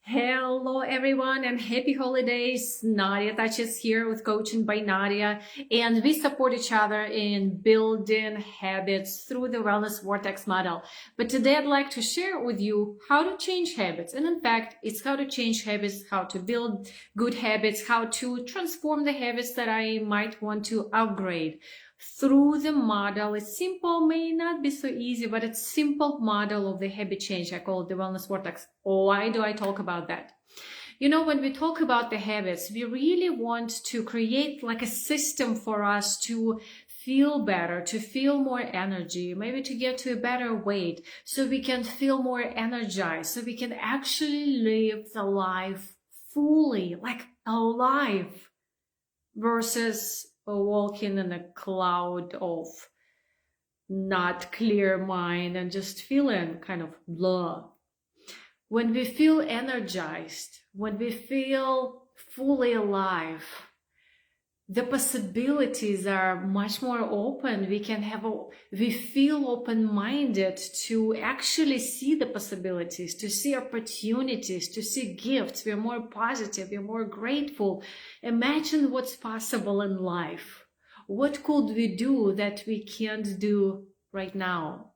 Hello everyone and happy holidays. Nadya touches here with Coaching by Nadya, and we support each other in building habits through the Wellness Vortex model. But today I'd like to share with you how to change habits. And in fact, it's how to change habits, how to build good habits, how to transform the habits that I might want to upgrade through the model. It's simple, may not be so easy, but it's simple model of the habit change. I call it the Wellness Vortex. Why do I talk about that? You know, when we talk about the habits, we really want to create like a system for us to feel better, to feel more energy, maybe to get to a better weight, so we can feel more energized, so we can actually live the life fully, like alive, versus walking in a cloud of not clear mind and just feeling kind of blah. When we feel energized, when we feel fully alive, the possibilities are much more open. We feel open-minded to actually see the possibilities, to see opportunities, to see gifts. We're more positive, we're more grateful. Imagine what's possible in life. What could we do that we can't do right now?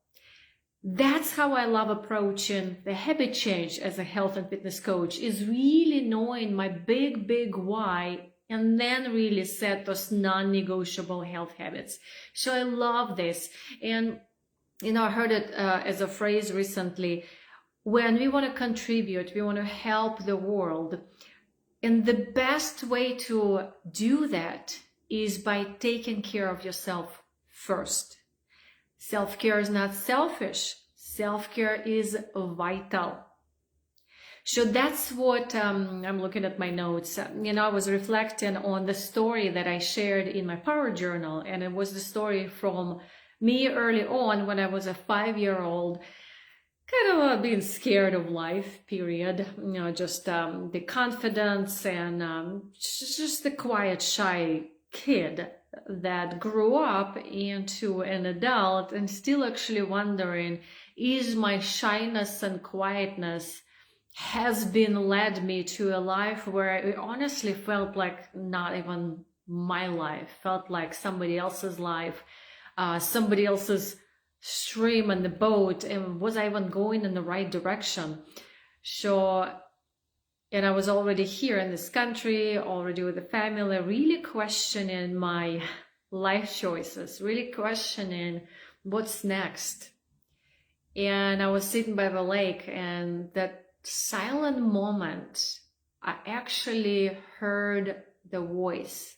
That's how I love approaching the habit change as a health and fitness coach, is really knowing my big why and then really set those non-negotiable health habits. So I love this. And, you know, I heard it as a phrase recently, when we want to contribute, we want to help the world. And the best way to do that is by taking care of yourself first. Self-care is not selfish. Self-care is vital. So that's what I'm looking at my notes. You know, I was reflecting on the story that I shared in my power journal, and it was the story from me early on when I was a 5-year-old, kind of being scared of life, period. You know, just the confidence and just the quiet, shy kid that grew up into an adult and still actually wondering, is my shyness and quietness has been led me to a life where it honestly felt like not even my life, felt like somebody else's life, somebody else's stream and the boat, and was I even going in the right direction? So, and I was already here in this country, already with the family, really questioning my life choices, really questioning what's next. And I was sitting by the lake, and that silent moment, I actually heard the voice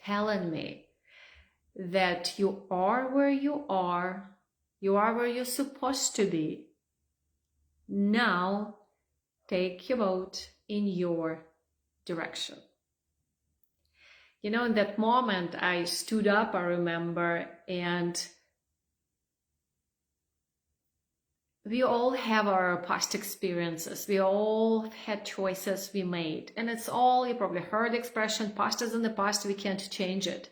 telling me that you are where you are where you're supposed to be. Now, take your boat in your direction. You know, in that moment, I stood up, I remember, and we all have our past experiences. We all had choices we made. And it's all, you probably heard the expression, past is in the past, we can't change it.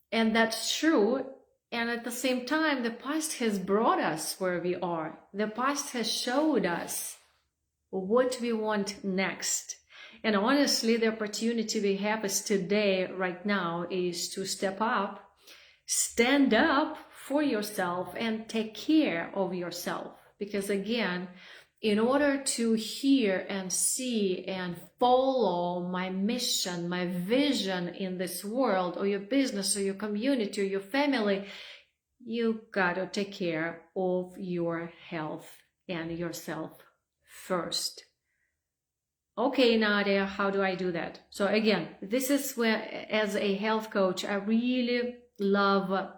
And that's true. And at the same time, the past has brought us where we are. The past has showed us what we want next. And honestly, the opportunity we have is today, right now, is to step up, stand up for yourself and take care of yourself. Because again, in order to hear and see and follow my mission, my vision in this world, or your business, or your community, or your family, you gotta take care of your health and yourself first. Okay, Nadya, how do I do that? So again, this is where, as a health coach, I really love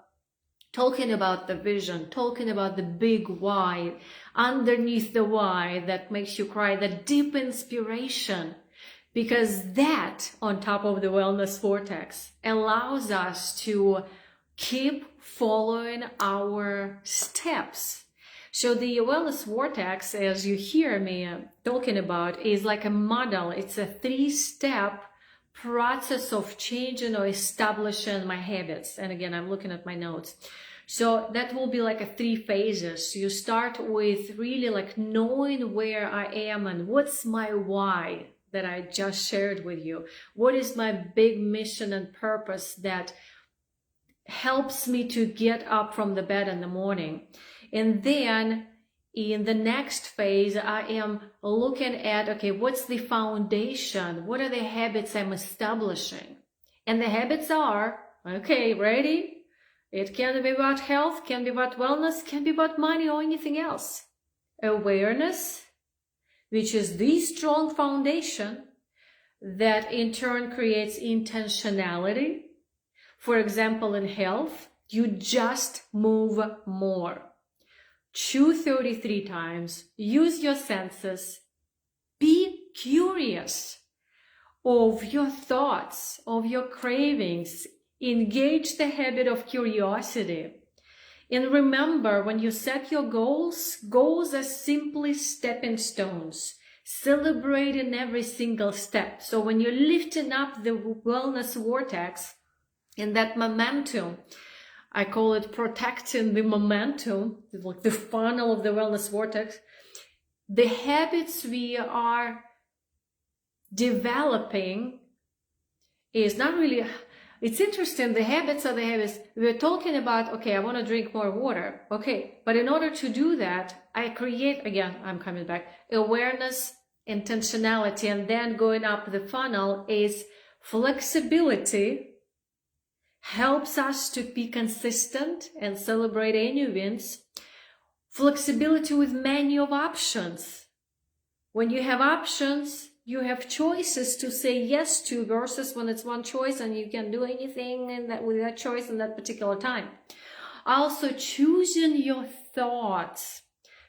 talking about the vision, talking about the big why, underneath the why that makes you cry, the deep inspiration, because that, on top of the wellness vortex, allows us to keep following our steps. So the wellness vortex, as you hear me talking about, is like a model. It's a 3-step process of changing or establishing my habits. And again, I'm looking at my notes. So that will be like a 3 phases. You start with really like knowing where I am and what's my why that I just shared with you. What is my big mission and purpose that helps me to get up from the bed in the morning? And then in the next phase, I am looking at, okay, what's the foundation? What are the habits I'm establishing? And the habits are, okay, ready? It can be about health, can be about wellness, can be about money or anything else. Awareness, which is the strong foundation that in turn creates intentionality. For example, in health, you just move more. Chew 33 times, use your senses, be curious of your thoughts, of your cravings, engage the habit of curiosity. And remember, when you set your goals, goals are simply stepping stones. Celebrate in every single step. So when you're lifting up the wellness vortex and that momentum, I call it protecting the momentum, like the funnel of the wellness vortex, the habits we are developing is not really, it's interesting, the habits are the habits. We're talking about, okay, I want to drink more water. Okay, but in order to do that, I create, again, I'm coming back, awareness, intentionality, and then going up the funnel is flexibility. Helps us to be consistent and celebrate any wins. Flexibility with menu of options. When you have options, you have choices to say yes to versus when it's one choice and you can do anything in that, with that choice in that particular time. Also, choosing your thoughts.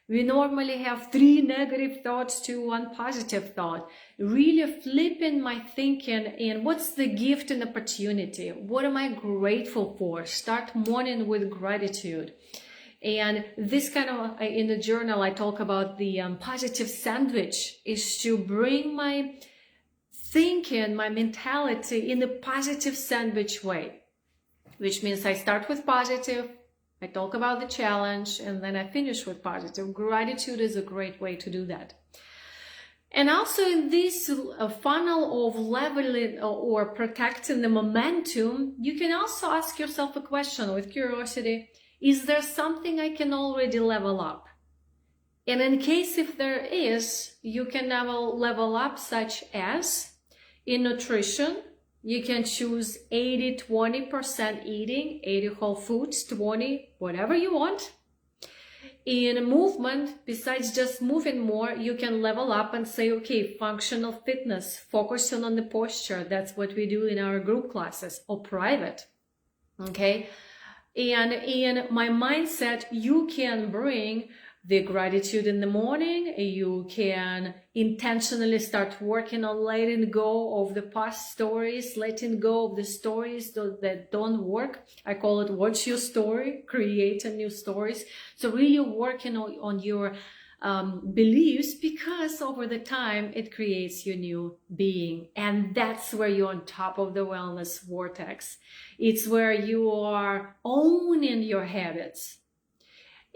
We normally have 3 negative thoughts to 1 positive thought. Really flipping my thinking and what's the gift and opportunity? What am I grateful for? Start morning with gratitude. And this kind of, in the journal, I talk about the positive sandwich is to bring my thinking, my mentality in a positive sandwich way, which means I start with positive, I talk about the challenge, and then I finish with positive. Gratitude is a great way to do that. And also in this funnel of leveling or protecting the momentum, you can also ask yourself a question with curiosity. Is there something I can already level up? And in case if there is, you can level up such as in nutrition, you can choose 80-20% eating, 80 whole foods, 20 whatever you want. In movement, besides just moving more, you can level up and say, okay, functional fitness, focusing on the posture. That's what we do in our group classes or private. Okay. And in my mindset, you can bring the gratitude in the morning. You can intentionally start working on letting go of the past stories, letting go of the stories that don't work. I call it watch your story, create a new stories. So really working on your beliefs, because over the time it creates your new being. And that's where you're on top of the wellness vortex. It's where you are owning your habits.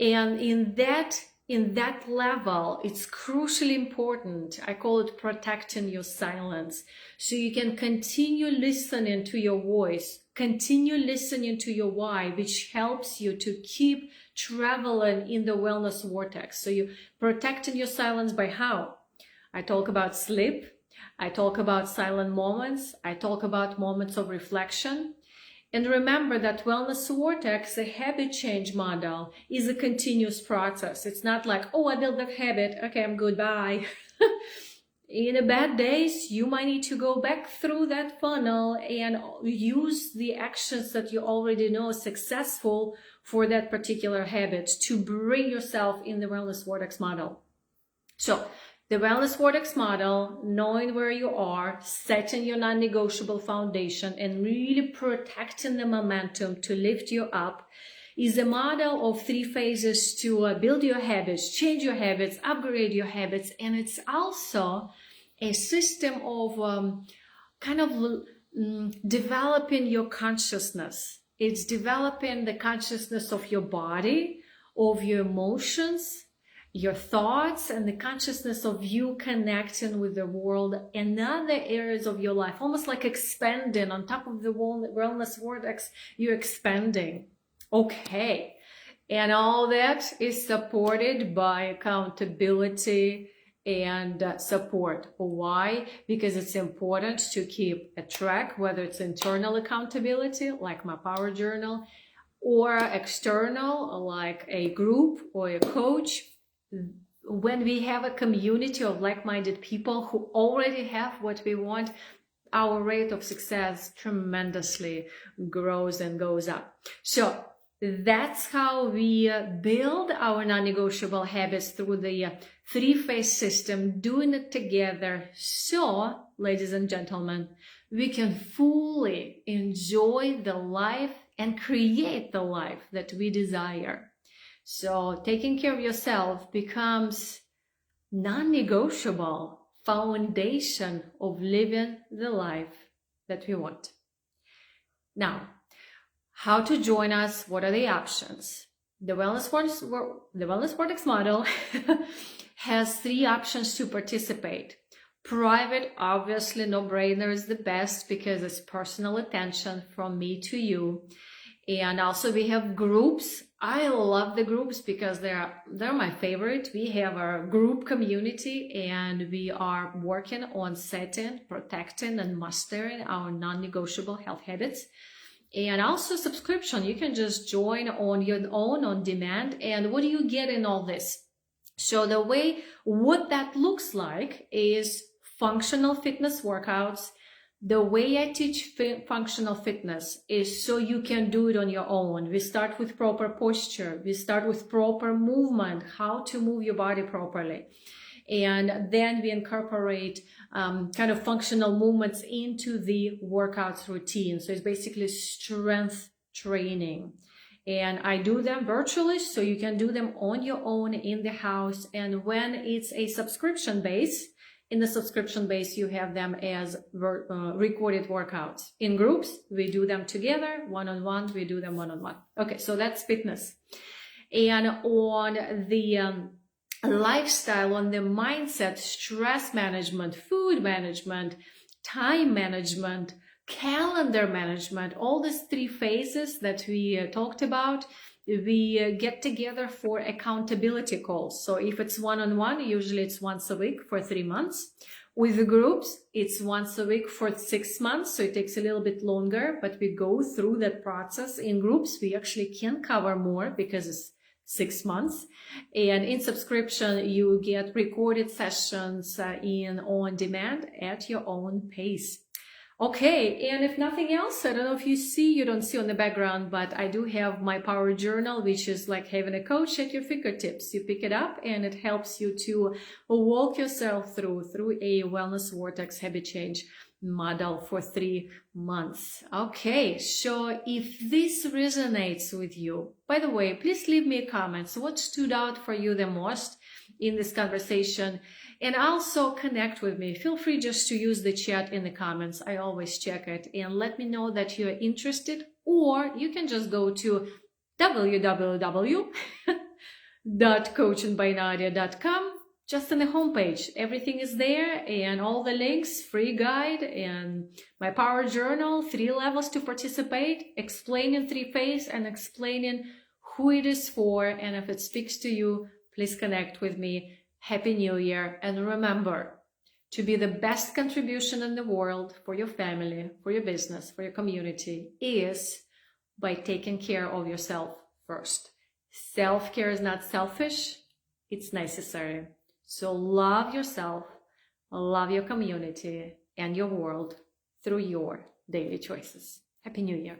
And in that level, it's crucially important. I call it protecting your silence. So you can continue listening to your voice, continue listening to your why, which helps you to keep traveling in the wellness vortex. So you protecting your silence by how? I talk about sleep. I talk about silent moments. I talk about moments of reflection. And remember that wellness vortex, the habit change model, is a continuous process. It's not like, oh, I built that habit. Okay, I'm good. Bye. In a bad days, you might need to go back through that funnel and use the actions that you already know are successful for that particular habit to bring yourself in the wellness vortex model. So the wellness vortex model, knowing where you are, setting your non-negotiable foundation, and really protecting the momentum to lift you up, is a model of 3 phases to build your habits, change your habits, upgrade your habits. And it's also a system of developing your consciousness. It's developing the consciousness of your body, of your emotions, your thoughts, and the consciousness of you connecting with the world and other areas of your life, almost like expanding on top of the wellness vortex. You're expanding. Okay. And all that is supported by accountability and support. Why? Because it's important to keep a track, whether it's internal accountability, like my power journal, or external, like a group or a coach. When we have a community of like-minded people who already have what we want, our rate of success tremendously grows and goes up. So that's how we build our non-negotiable habits, through the three-phase system, doing it together. So, ladies and gentlemen, we can fully enjoy the life and create the life that we desire. So taking care of yourself becomes non-negotiable foundation of living the life that we want. Now, how to join us? What are the options? The Wellness Vortex model has 3 options to participate. Private, obviously, no-brainer, is the best because it's personal attention from me to you. And also we have groups. I love the groups because they're my favorite. We have our group community and we are working on setting, protecting, and mastering our non-negotiable health habits. And also subscription. You can just join on your own, on demand. And what do you get in all this? So what that looks like is functional fitness workouts. The way I teach functional fitness is so you can do it on your own. We start with proper posture. We start with proper movement, how to move your body properly. And then we incorporate kind of functional movements into the workouts routine. So it's basically strength training. And I do them virtually, so you can do them on your own in the house. And when it's a subscription base, in the subscription base, you have them as recorded workouts. In groups, we do them together. One-on-one, we do them one-on-one. Okay, so that's fitness. And on the lifestyle, on the mindset, stress management, food management, time management, calendar management, all these 3 phases that we talked about, we get together for accountability calls. So if it's one-on-one, usually it's once a week for 3 months. With the groups, it's once a week for 6 months. So it takes a little bit longer, but we go through that process. In groups, we actually can cover more because it's 6 months. And in subscription, you get recorded sessions on demand at your own pace. Okay, and if nothing else, I don't know if you don't see on the background, but I do have my power journal, which is like having a coach at your fingertips. You pick it up and it helps you to walk yourself through a wellness vortex habit change model for 3 months. Okay, so if this resonates with you, by the way, please leave me a comment. So what stood out for you the most in this conversation? And also connect with me. Feel free just to use the chat in the comments. I always check it, and let me know that you're interested, or you can just go to www.coachingbynadia.com. Just on the homepage, everything is there, and all the links, free guide, and my power journal, 3 levels to participate, explaining 3 phases and explaining who it is for. And if it speaks to you, please connect with me. Happy New Year. And remember, to be the best contribution in the world for your family, for your business, for your community is by taking care of yourself first. Self-care is not selfish, it's necessary. So love yourself, love your community and your world through your daily choices. Happy New Year.